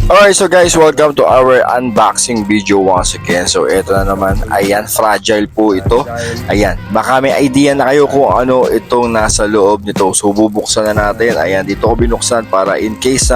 Alright, so guys, welcome to our unboxing video once again. So ito na naman, ayan, fragile po ito. Ayan, baka may idea na kayo kung ano itong nasa loob nito. So bubuksan na natin. Ayan, dito ko binuksan para in case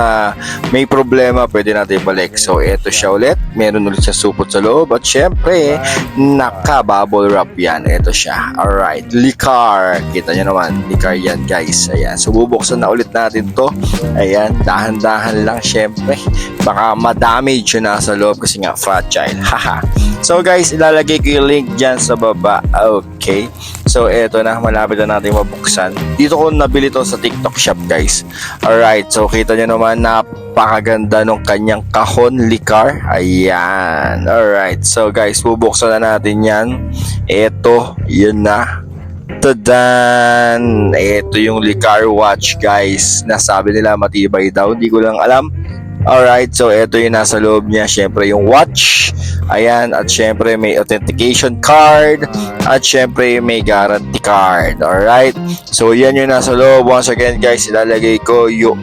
may problema, pwede natin balik. So ito siya ulit, meron ulit siya supot sa loob. At syempre, naka-bubble wrap yan. Ito siya. Alright, liquor. Kita nyo naman, liquor yan guys. Ayan, so bubuksan na ulit natin to. Ayan, dahan-dahan lang syempre. Baka ma-damage yun nasa loob kasi nga fragile. Haha. So guys, ilalagay ko yung link dyan sa baba. Okay. So eto na, malapit na natin mabuksan. Dito ko nabili to sa TikTok shop guys. Alright, so kita nyo naman, napakaganda nung kanyang kahon liquor. Ayan. Alright, so guys, bubuksan na natin yan. Eto, yun na. Tadan! Ito yung liquor watch guys. Nasabi nila matibay daw. Hindi ko lang alam. Alright, so ito yung nasa loob niya. Syempre yung watch. Ayan, at syempre may authentication card. At syempre may guarantee card. Alright, so yan yung nasa loob. Once again guys, ilalagay ko yung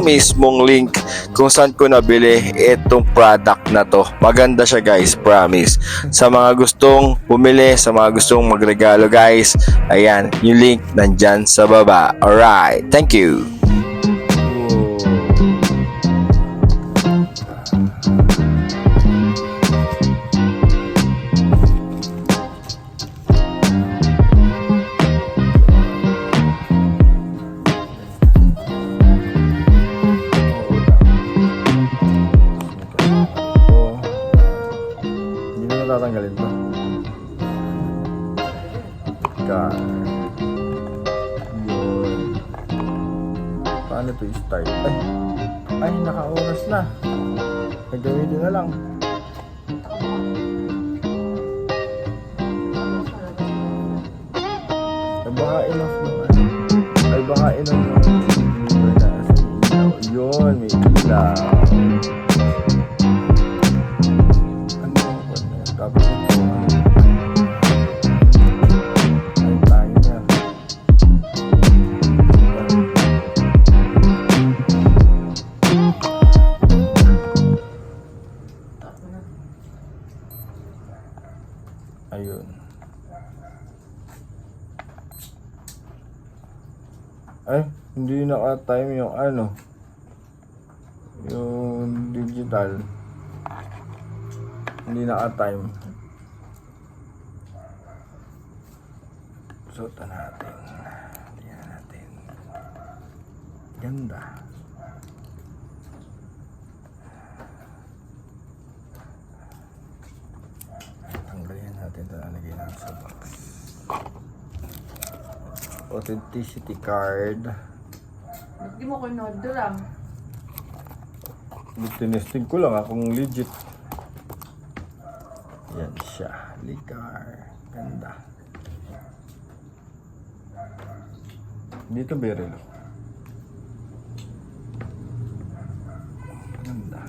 mismong link kung saan ko nabili itong product na to. Maganda siya guys, promise. Sa mga gustong bumili, sa mga gustong magregalo guys, ayan, yung link nandyan sa baba. Alright, thank you. Tatanggalin to. Yun. Paano to i-start? Ay, naka-oras na. Nagawin na lang. Baka enough naman. Ay, baka enough naman. Yun, may ilaw. Tapos ito, ay tayo na. Ayun. Ay, hindi naka-time yung ano, yung digital. Hindi naka-time. Suotan natin. Tingnan natin. Ganda. Tanggalin natin ito. Nalagay natin sa box. Authenticity card. Hindi mo ko in-order lang. Tinesting ko lang kung legit. Yan siya, liquor. Ganda. Dito berelo. Ganda.